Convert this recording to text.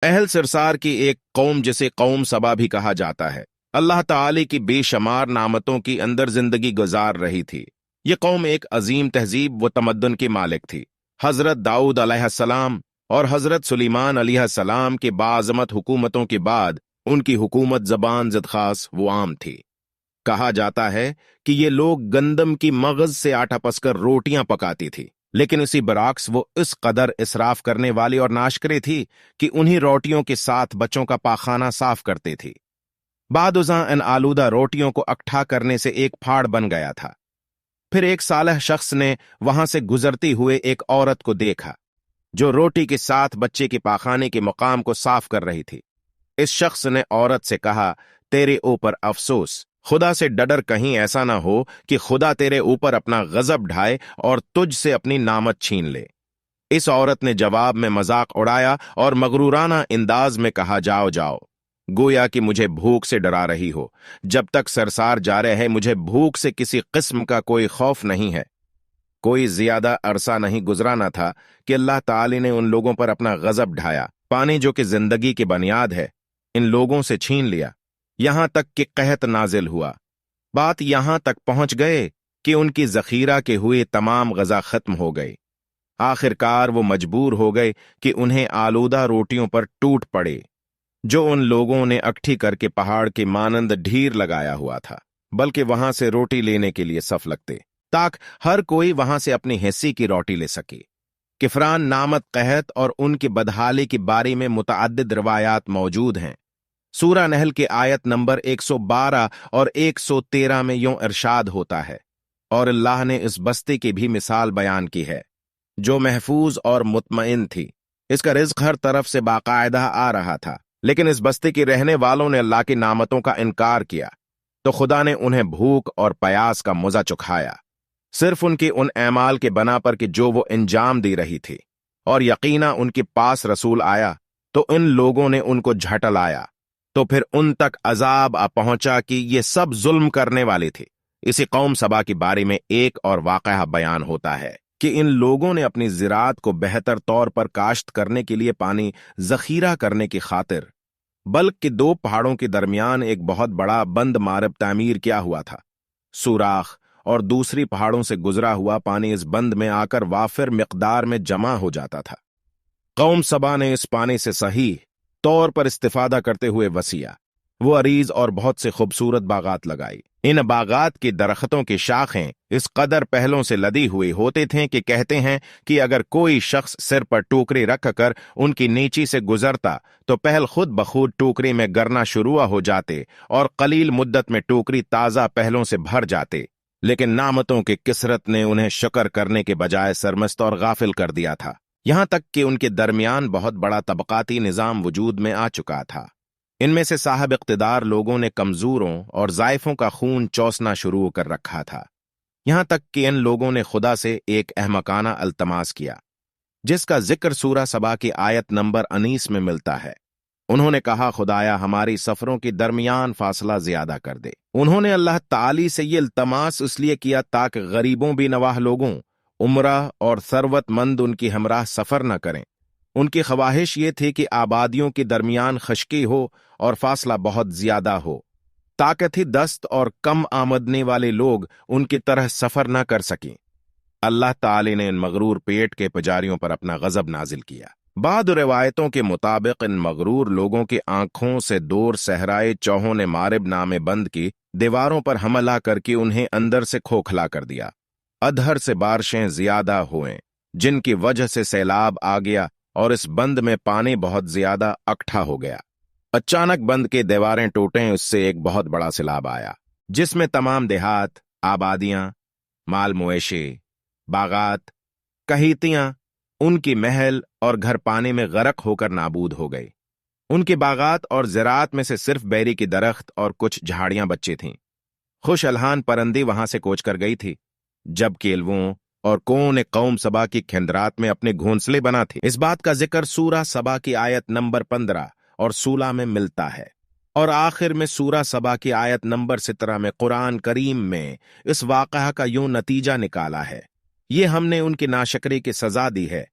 اہل سرسار کی ایک قوم جسے قوم سبا بھی کہا جاتا ہے، اللہ تعالی کی بے شمار نعمتوں کی اندر زندگی گزار رہی تھی۔ یہ قوم ایک عظیم تہذیب و تمدن کی مالک تھی۔ حضرت داؤد علیہ السلام اور حضرت سلیمان علیہ السلام کے باعظمت حکومتوں کے بعد ان کی حکومت زبان زد خاص و عام تھی۔ کہا جاتا ہے کہ یہ لوگ گندم کی مغز سے آٹا پس کر روٹیاں پکاتی تھی، لیکن اسی برعکس وہ اس قدر اسراف کرنے والی اور ناشکرے تھی کہ انہی روٹیوں کے ساتھ بچوں کا پاخانہ صاف کرتے تھی۔ بعد ازاں ان آلودہ روٹیوں کو اکٹھا کرنے سے ایک پھاڑ بن گیا تھا۔ پھر ایک صالح شخص نے وہاں سے گزرتی ہوئے ایک عورت کو دیکھا جو روٹی کے ساتھ بچے کے پاخانے کے مقام کو صاف کر رہی تھی۔ اس شخص نے عورت سے کہا، تیرے اوپر افسوس، خدا سے ڈر کہیں ایسا نہ ہو کہ خدا تیرے اوپر اپنا غضب ڈھائے اور تجھ سے اپنی نعمت چھین لے۔ اس عورت نے جواب میں مذاق اڑایا اور مغرورانہ انداز میں کہا، جاؤ جاؤ، گویا کہ مجھے بھوک سے ڈرا رہی ہو۔ جب تک سرسار جا رہے ہیں مجھے بھوک سے کسی قسم کا کوئی خوف نہیں ہے۔ کوئی زیادہ عرصہ نہیں گزرا نہ تھا کہ اللہ تعالی نے ان لوگوں پر اپنا غضب ڈھایا، پانی جو کہ زندگی کی بنیاد ہے ان لوگوں سے چھین لیا، یہاں تک کہ قحط نازل ہوا۔ بات یہاں تک پہنچ گئے کہ ان کی ذخیرہ کے ہوئے تمام غذا ختم ہو گئی۔ آخر کار وہ مجبور ہو گئے کہ انہیں آلودہ روٹیوں پر ٹوٹ پڑے جو ان لوگوں نے اکٹھی کر کے پہاڑ کے مانند ڈھیر لگایا ہوا تھا، بلکہ وہاں سے روٹی لینے کے لیے صف لگتے تاکہ ہر کوئی وہاں سے اپنی حصے کی روٹی لے سکے۔ کفران نامت قحط اور ان کی بدحالی کے بارے میں متعدد روایات موجود ہیں۔ سورہ نحل کے آیت نمبر 112 اور 113 میں یوں ارشاد ہوتا ہے، اور اللہ نے اس بستی کی بھی مثال بیان کی ہے جو محفوظ اور مطمئن تھی، اس کا رزق ہر طرف سے باقاعدہ آ رہا تھا، لیکن اس بستی کے رہنے والوں نے اللہ کی نعمتوں کا انکار کیا تو خدا نے انہیں بھوک اور پیاس کا مزہ چکھایا، صرف ان کے ان اعمال کے بنا پر کہ جو وہ انجام دی رہی تھی۔ اور یقینا ان کے پاس رسول آیا تو ان لوگوں نے ان کو جھٹلایا، تو پھر ان تک عذاب آ پہنچا کہ یہ سب ظلم کرنے والے تھے۔ اسی قوم سبا کے بارے میں ایک اور واقعہ بیان ہوتا ہے کہ ان لوگوں نے اپنی زراعت کو بہتر طور پر کاشت کرنے کے لیے پانی ذخیرہ کرنے کی خاطر بلک کے 2 پہاڑوں کے درمیان ایک بہت بڑا بند مارب تعمیر کیا ہوا تھا۔ سوراخ اور دوسری پہاڑوں سے گزرا ہوا پانی اس بند میں آ کر وافر مقدار میں جمع ہو جاتا تھا۔ قوم سبا نے اس پانی سے صحیح طور پر استفادہ کرتے ہوئے وسیع وہ عریض اور بہت سے خوبصورت باغات لگائی۔ ان باغات کی درختوں کی شاخیں اس قدر پہلوں سے لدی ہوئی ہوتے تھے کہ کہتے ہیں کہ اگر کوئی شخص سر پر ٹوکری رکھ کر ان کی نیچی سے گزرتا تو پہل خود بخود ٹوکری میں گرنا شروع ہو جاتے اور قلیل مدت میں ٹوکری تازہ پہلوں سے بھر جاتے، لیکن نعمتوں کی کثرت نے انہیں شکر کرنے کے بجائے سرمست اور غافل کر دیا تھا، یہاں تک کہ ان کے درمیان بہت بڑا طبقاتی نظام وجود میں آ چکا تھا۔ ان میں سے صاحب اقتدار لوگوں نے کمزوروں اور ضعیفوں کا خون چوسنا شروع کر رکھا تھا، یہاں تک کہ ان لوگوں نے خدا سے ایک احمقانہ التماس کیا جس کا ذکر سورہ سبا کی آیت نمبر 19 میں ملتا ہے۔ انہوں نے کہا، خدایا ہماری سفروں کے درمیان فاصلہ زیادہ کر دے۔ انہوں نے اللہ تعالی سے یہ التماس اس لیے کیا تاکہ غریبوں بھی نواح لوگوں، عمرہ اور ثروت مند ان کی ہمراہ سفر نہ کریں۔ ان کی خواہش یہ تھی کہ آبادیوں کے درمیان خشکی ہو اور فاصلہ بہت زیادہ ہو، طاقتی دست اور کم آمدنی والے لوگ ان کی طرح سفر نہ کر سکیں۔ اللہ تعالی نے ان مغرور پیٹ کے پجاریوں پر اپنا غضب نازل کیا۔ بعض روایتوں کے مطابق ان مغرور لوگوں کی آنکھوں سے دور صحرائے چوہوں نے مارب نامے بند کی دیواروں پر حملہ کر کے انہیں اندر سے کھوکھلا کر دیا۔ ادھر سے بارشیں زیادہ ہوئیں جن کی وجہ سے سیلاب آ گیا اور اس بند میں پانی بہت زیادہ اکٹھا ہو گیا۔ اچانک بند کے دیواریں ٹوٹیں، اس سے ایک بہت بڑا سیلاب آیا جس میں تمام دیہات، آبادیاں، مال مویشی، باغات، کہیتیاں، ان کی محل اور گھر پانی میں غرق ہو کر نابود ہو گئی۔ ان کے باغات اور زراعت میں سے صرف بیری کی درخت اور کچھ جھاڑیاں بچی تھیں۔ خوش الحان پرندی وہاں سے کوچ کر گئی تھی، جب کیلووں اور کون قوم سبا کی کھندرات میں اپنے گھونسلے بنا تھے۔ اس بات کا ذکر سورہ سبا کی آیت نمبر 15 اور 16 میں ملتا ہے، اور آخر میں سورہ سبا کی آیت نمبر 17 میں قرآن کریم میں اس واقعہ کا یوں نتیجہ نکالا ہے، یہ ہم نے ان کی ناشکری کی سزا دی ہے